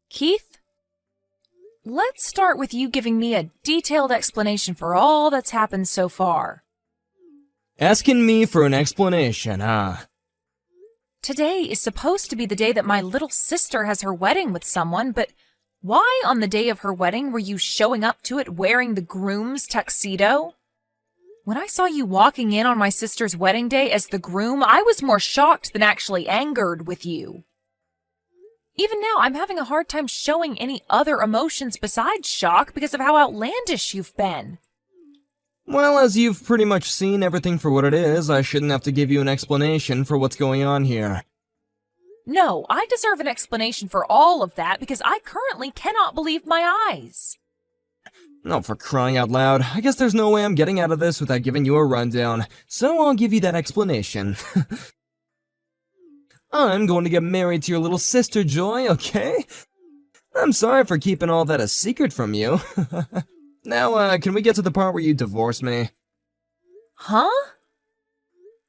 Keith, let's start with you giving me a detailed explanation for all that's happened so far. Asking me for an explanation, huh? Today is supposed to be the day that my little sister has her wedding with someone, but why on the day of her wedding were you showing up to it wearing the groom's tuxedo? When I saw you walking in on my sister's wedding day as the groom, I was more shocked than actually angered with you. Even now, I'm having a hard time showing any other emotions besides shock because of how outlandish you've been. Well, as you've pretty much seen everything for what it is, I shouldn't have to give you an explanation for what's going on here. No, I deserve an explanation for all of that because I currently cannot believe my eyes. Oh, for crying out loud, I guess there's no way I'm getting out of this without giving you a rundown, so I'll give you that explanation. I'm going to get married to your little sister, Joy, okay? I'm sorry for keeping all that a secret from you. Now, can we get to the part where you divorce me? Huh?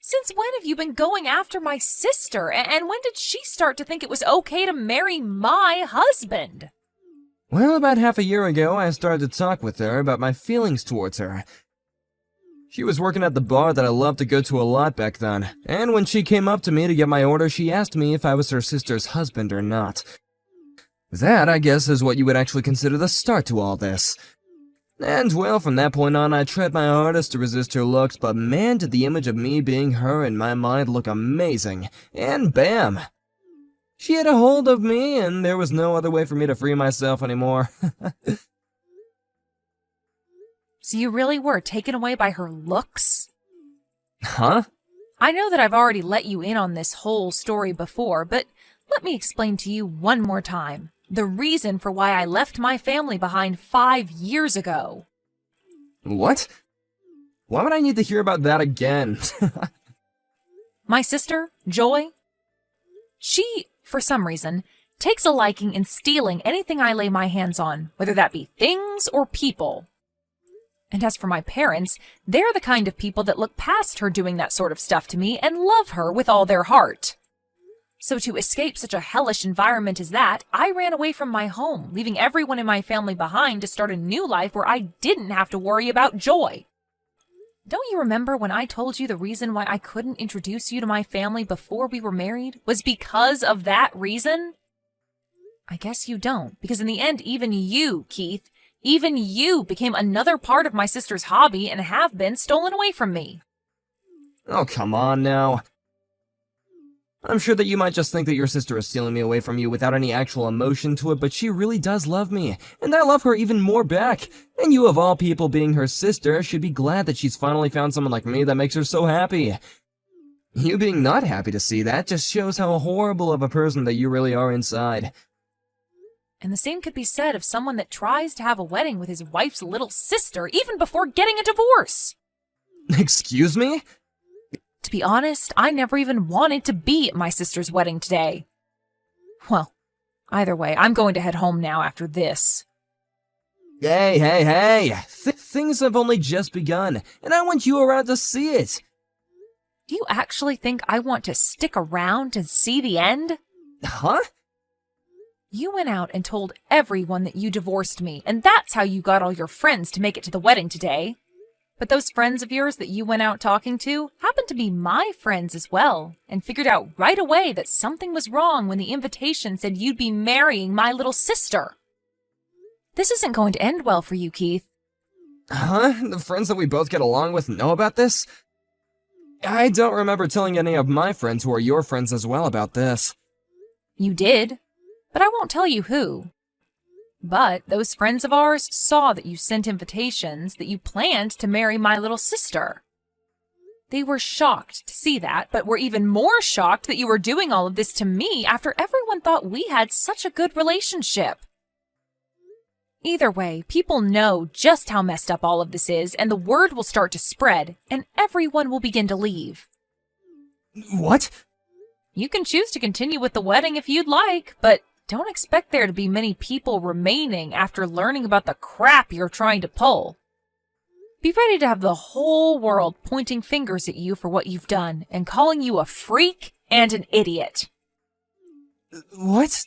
Since when have you been going after my sister, and when did she start to think it was okay to marry my husband? Well, about half a year ago, I started to talk with her about my feelings towards her. She was working at the bar that I loved to go to a lot back then, and when she came up to me to get my order, she asked me if I was her sister's husband or not. That, I guess, is what you would actually consider the start to all this. And, well, from that point on, I tried my hardest to resist her looks, but man, did the image of me being her in my mind look amazing. And bam! She had a hold of me, and there was no other way for me to free myself anymore. So you really were taken away by her looks? Huh? I know that I've already let you in on this whole story before, but let me explain to you one more time. The reason for why I left my family behind 5 years ago. What? Why would I need to hear about that again? My sister, Joy, she, for some reason, takes a liking in stealing anything I lay my hands on, whether that be things or people. And as for my parents, they're the kind of people that look past her doing that sort of stuff to me and love her with all their heart. So to escape such a hellish environment as that, I ran away from my home, leaving everyone in my family behind to start a new life where I didn't have to worry about Joy. Don't you remember when I told you the reason why I couldn't introduce you to my family before we were married was because of that reason? I guess you don't, because in the end, even you, Keith, even you became another part of my sister's hobby and have been stolen away from me. Oh, come on now. I'm sure that you might just think that your sister is stealing me away from you without any actual emotion to it, but she really does love me, and I love her even more back. And you, of all people, being her sister, should be glad that she's finally found someone like me that makes her so happy. You being not happy to see that just shows how horrible of a person that you really are inside. And the same could be said of someone that tries to have a wedding with his wife's little sister even before getting a divorce. Excuse me? To be honest, I never even wanted to be at my sister's wedding today. Well, either way, I'm going to head home now after this. Hey! Things have only just begun, and I want you around to see it. Do you actually think I want to stick around and see the end? Huh? You went out and told everyone that you divorced me, and that's how you got all your friends to make it to the wedding today. But those friends of yours that you went out talking to happened to be my friends as well, and figured out right away that something was wrong when the invitation said you'd be marrying my little sister. This isn't going to end well for you, Keith. Huh? The friends that we both get along with know about this? I don't remember telling any of my friends who are your friends as well about this. You did, but I won't tell you who. But those friends of ours saw that you sent invitations that you planned to marry my little sister. They were shocked to see that, but were even more shocked that you were doing all of this to me after everyone thought we had such a good relationship. Either way, people know just how messed up all of this is, and the word will start to spread, and everyone will begin to leave. What? You can choose to continue with the wedding if you'd like, but don't expect there to be many people remaining after learning about the crap you're trying to pull. Be ready to have the whole world pointing fingers at you for what you've done and calling you a freak and an idiot. What?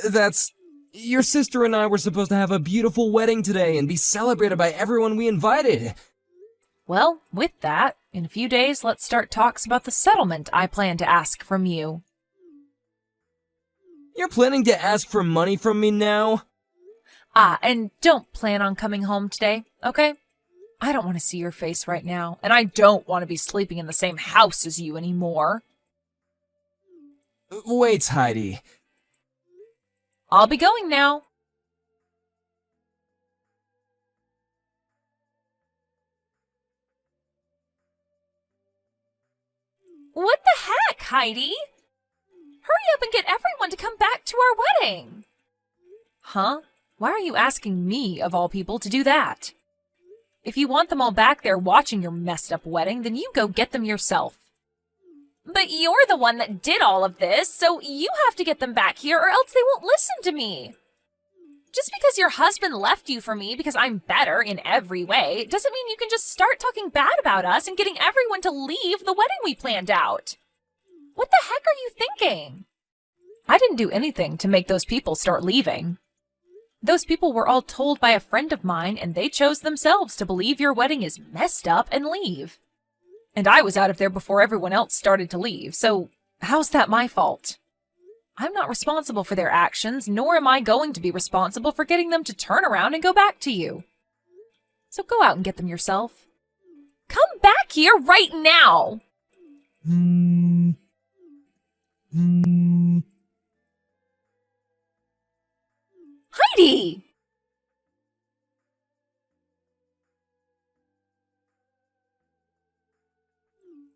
That's Your sister and I were supposed to have a beautiful wedding today and be celebrated by everyone we invited. Well, with that, in a few days, let's start talks about the settlement I plan to ask from you. You're planning to ask for money from me now? And don't plan on coming home today, okay? I don't want to see your face right now, and I don't want to be sleeping in the same house as you anymore. Wait, Heidi. I'll be going now. What the heck, Heidi? Hurry up and get everyone to come back to our wedding. Huh? Why are you asking me, of all people, to do that? If you want them all back there watching your messed up wedding, then you go get them yourself. But you're the one that did all of this, so you have to get them back here or else they won't listen to me. Just because your husband left you for me because I'm better in every way doesn't mean you can just start talking bad about us and getting everyone to leave the wedding we planned out. What the heck are you thinking? I didn't do anything to make those people start leaving. Those people were all told by a friend of mine, and they chose themselves to believe your wedding is messed up and leave. And I was out of there before everyone else started to leave, so how's that my fault? I'm not responsible for their actions, nor am I going to be responsible for getting them to turn around and go back to you. So go out and get them yourself. Come back here right now! Heidi!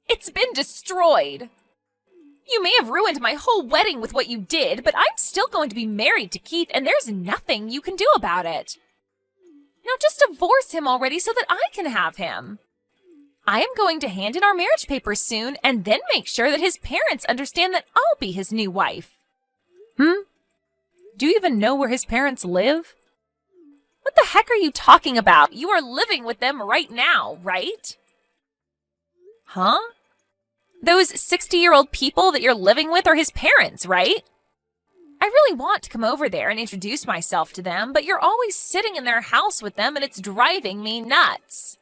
It's been destroyed. You may have ruined my whole wedding with what you did, but I'm still going to be married to Keith, and there's nothing you can do about it. Now just divorce him already so that I can have him. I am going to hand in our marriage papers soon, and then make sure that his parents understand that I'll be his new wife. Do you even know where his parents live? What the heck are you talking about? You are living with them right now, right? Huh? Those 60-year-old people that you're living with are his parents, right? I really want to come over there and introduce myself to them, but you're always sitting in their house with them and it's driving me nuts.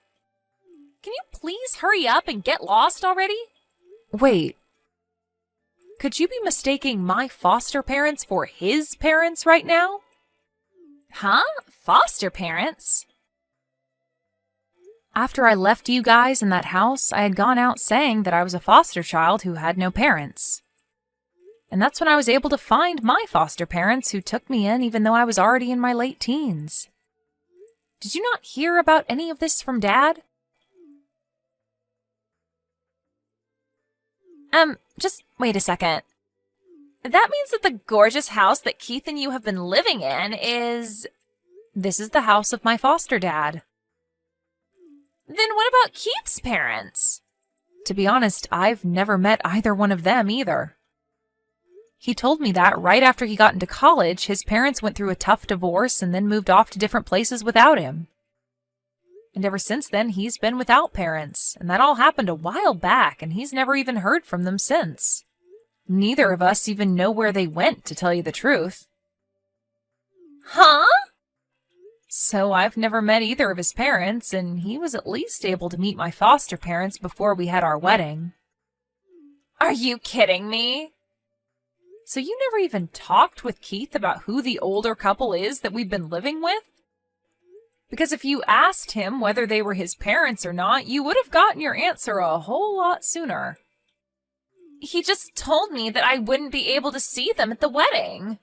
Can you please hurry up and get lost already? Wait. Could you be mistaking my foster parents for his parents right now? Huh? Foster parents? After I left you guys in that house, I had gone out saying that I was a foster child who had no parents. And that's when I was able to find my foster parents who took me in even though I was already in my late teens. Did you not hear about any of this from Dad? Just wait a second. That means that the gorgeous house that Keith and you have been living in is... This is the house of my foster dad. Then what about Keith's parents? To be honest, I've never met either one of them either. He told me that right after he got into college, his parents went through a tough divorce and then moved off to different places without him. And ever since then, he's been without parents, and that all happened a while back, and he's never even heard from them since. Neither of us even know where they went, to tell you the truth. Huh? So I've never met either of his parents, and he was at least able to meet my foster parents before we had our wedding. Are you kidding me? So you never even talked with Keith about who the older couple is that we've been living with? Because if you asked him whether they were his parents or not, you would have gotten your answer a whole lot sooner. He just told me that I wouldn't be able to see them at the wedding.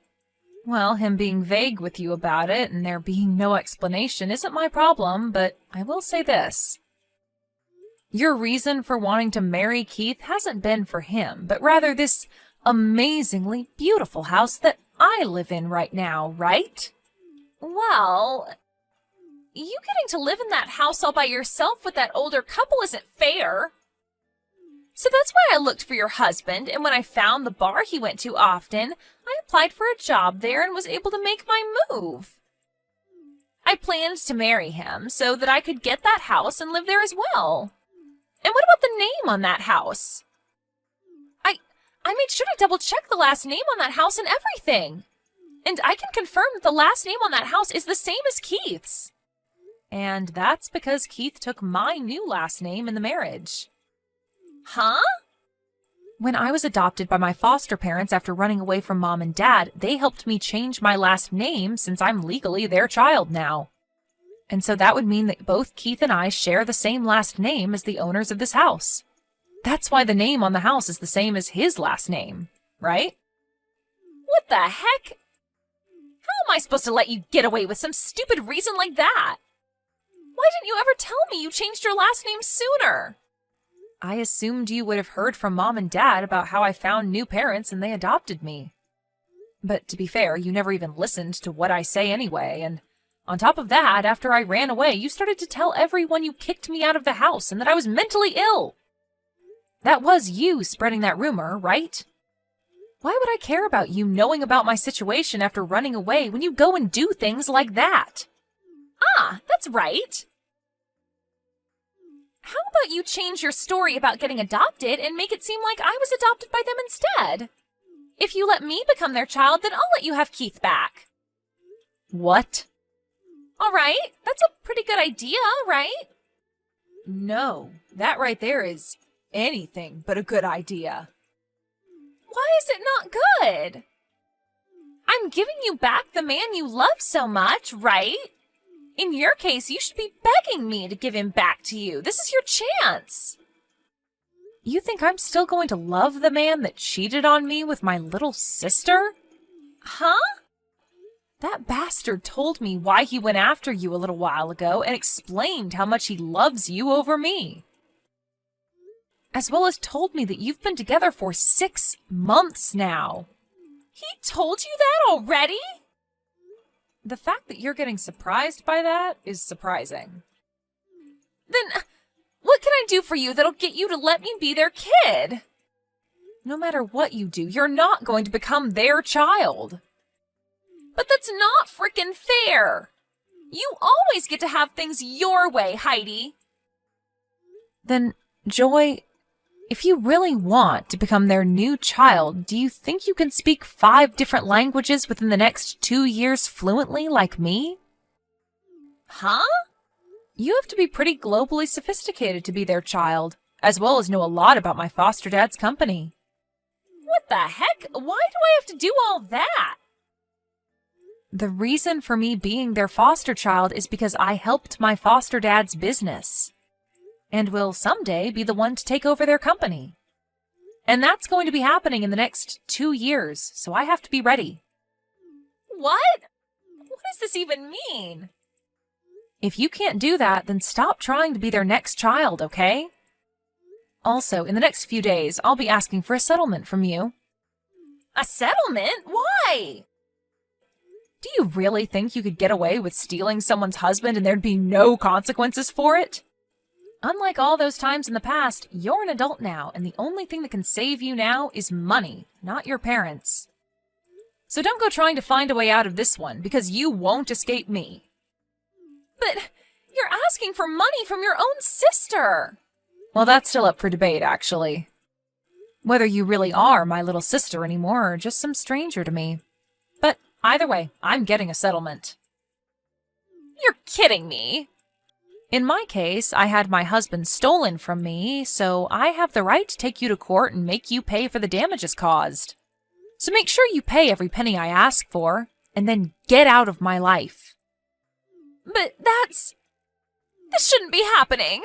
Well, him being vague with you about it and there being no explanation isn't my problem, but I will say this. Your reason for wanting to marry Keith hasn't been for him, but rather this amazingly beautiful house that I live in right now, right? Well, you getting to live in that house all by yourself with that older couple isn't fair. So that's why I looked for your husband, and when I found the bar he went to often, I applied for a job there and was able to make my move. I planned to marry him so that I could get that house and live there as well. And what about the name on that house? I made sure to double-check the last name on that house and everything. And I can confirm that the last name on that house is the same as Keith's. And that's because Keith took my new last name in the marriage. Huh? When I was adopted by my foster parents after running away from Mom and Dad, they helped me change my last name since I'm legally their child now. And so that would mean that both Keith and I share the same last name as the owners of this house. That's why the name on the house is the same as his last name, right? What the heck? How am I supposed to let you get away with some stupid reason like that? Why didn't you ever tell me you changed your last name sooner? I assumed you would have heard from Mom and Dad about how I found new parents and they adopted me. But to be fair, you never even listened to what I say anyway, and on top of that, after I ran away, you started to tell everyone you kicked me out of the house and that I was mentally ill. That was you spreading that rumor, right? Why would I care about you knowing about my situation after running away when you go and do things like that? Ah, that's right. How about you change your story about getting adopted and make it seem like I was adopted by them instead? If you let me become their child, then I'll let you have Keith back. What? All right, that's a pretty good idea, right? No, that right there is anything but a good idea. Why is it not good? I'm giving you back the man you love so much, right? In your case, you should be begging me to give him back to you. This is your chance. You think I'm still going to love the man that cheated on me with my little sister? Huh? That bastard told me why he went after you a little while ago and explained how much he loves you over me. As well as told me that you've been together for 6 months now. He told you that already? The fact that you're getting surprised by that is surprising. Then, what can I do for you that'll get you to let me be their kid? No matter what you do, you're not going to become their child. But that's not frickin' fair. You always get to have things your way, Heidi. Then, Joy, if you really want to become their new child, do you think you can speak 5 different languages within the next 2 years fluently like me? Huh? You have to be pretty globally sophisticated to be their child, as well as know a lot about my foster dad's company. What the heck? Why do I have to do all that? The reason for me being their foster child is because I helped my foster dad's business, and will someday be the one to take over their company. And that's going to be happening in the next 2 years, so I have to be ready. What? What does this even mean? If you can't do that, then stop trying to be their next child, okay? Also, in the next few days, I'll be asking for a settlement from you. A settlement? Why? Do you really think you could get away with stealing someone's husband and there'd be no consequences for it? Unlike all those times in the past, you're an adult now, and the only thing that can save you now is money, not your parents. So don't go trying to find a way out of this one, because you won't escape me. But you're asking for money from your own sister! Well, that's still up for debate, actually. Whether you really are my little sister anymore or just some stranger to me. But either way, I'm getting a settlement. You're kidding me! In my case, I had my husband stolen from me, so I have the right to take you to court and make you pay for the damages caused. So make sure you pay every penny I ask for, and then get out of my life. But this shouldn't be happening!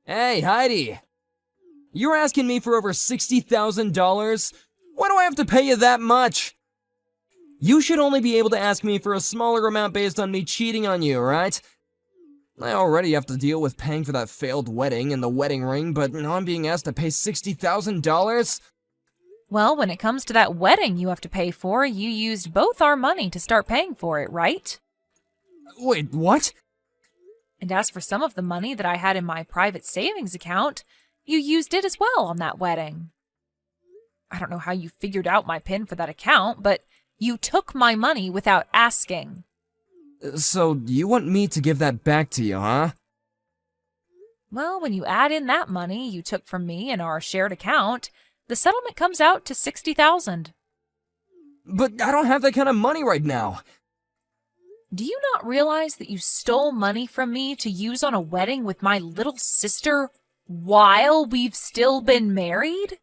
Hey, Heidi! You're asking me for over $60,000? Why do I have to pay you that much? You should only be able to ask me for a smaller amount based on me cheating on you, right? I already have to deal with paying for that failed wedding and the wedding ring, but now I'm being asked to pay $60,000? Well, when it comes to that wedding you have to pay for, you used both our money to start paying for it, right? Wait, what? And as for some of the money that I had in my private savings account, you used it as well on that wedding. I don't know how you figured out my PIN for that account, but you took my money without asking. So, you want me to give that back to you, huh? Well, when you add in that money you took from me in our shared account, The settlement comes out to $60,000. But I don't have that kind of money right now. Do you not realize that you stole money from me to use on a wedding with my little sister while we've still been married?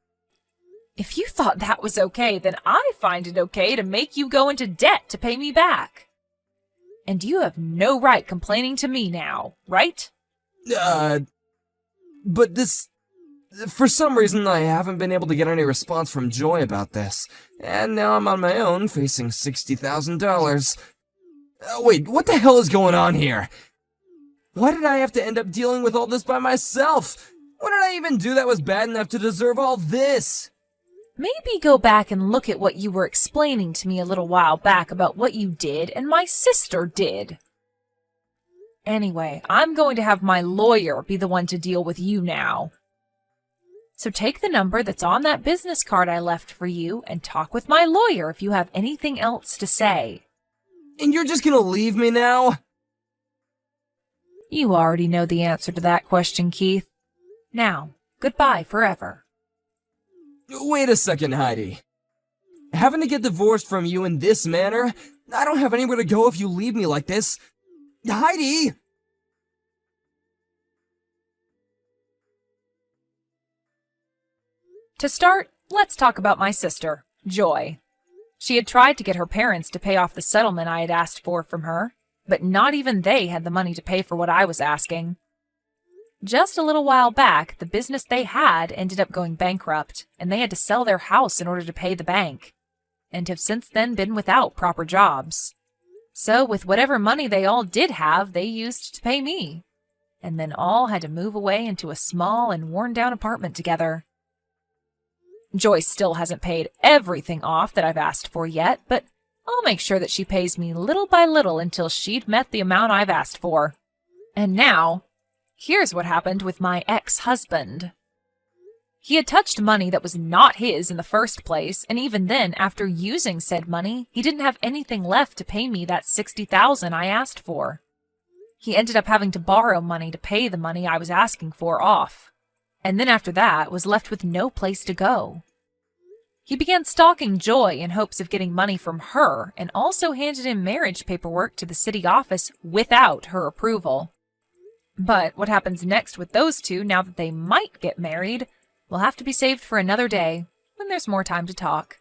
If you thought that was okay, then I find it okay to make you go into debt to pay me back. And you have no right complaining to me now, right? But this... For some reason, I haven't been able to get any response from Joy about this, and now I'm on my own, facing $60,000. Wait, what the hell is going on here? Why did I have to end up dealing with all this by myself? What did I even do that was bad enough to deserve all this? Maybe go back and look at what you were explaining to me a little while back about what you did and my sister did. Anyway, I'm going to have my lawyer be the one to deal with you now. So take the number that's on that business card I left for you and talk with my lawyer if you have anything else to say. And you're just gonna leave me now? You already know the answer to that question, Keith. Now, goodbye forever. Wait a second, Heidi. Having to get divorced from you in this manner? I don't have anywhere to go if you leave me like this. Heidi! To start, let's talk about my sister, Joy. She had tried to get her parents to pay off the settlement I had asked for from her, but not even they had the money to pay for what I was asking. Just a little while back, the business they had ended up going bankrupt, and they had to sell their house in order to pay the bank, and have since then been without proper jobs. So with whatever money they all did have, they used to pay me, and then all had to move away into a small and worn-down apartment together. Joyce still hasn't paid everything off that I've asked for yet, but I'll make sure that she pays me little by little until she'd met the amount I've asked for. And now, here's what happened with my ex-husband. He had touched money that was not his in the first place, and even then, after using said money, he didn't have anything left to pay me that $60,000 I asked for. He ended up having to borrow money to pay the money I was asking for off, and then after that was left with no place to go. He began stalking Joy in hopes of getting money from her, and also handed in marriage paperwork to the city office without her approval. But what happens next with those two now that they might get married will have to be saved for another day, when there's more time to talk.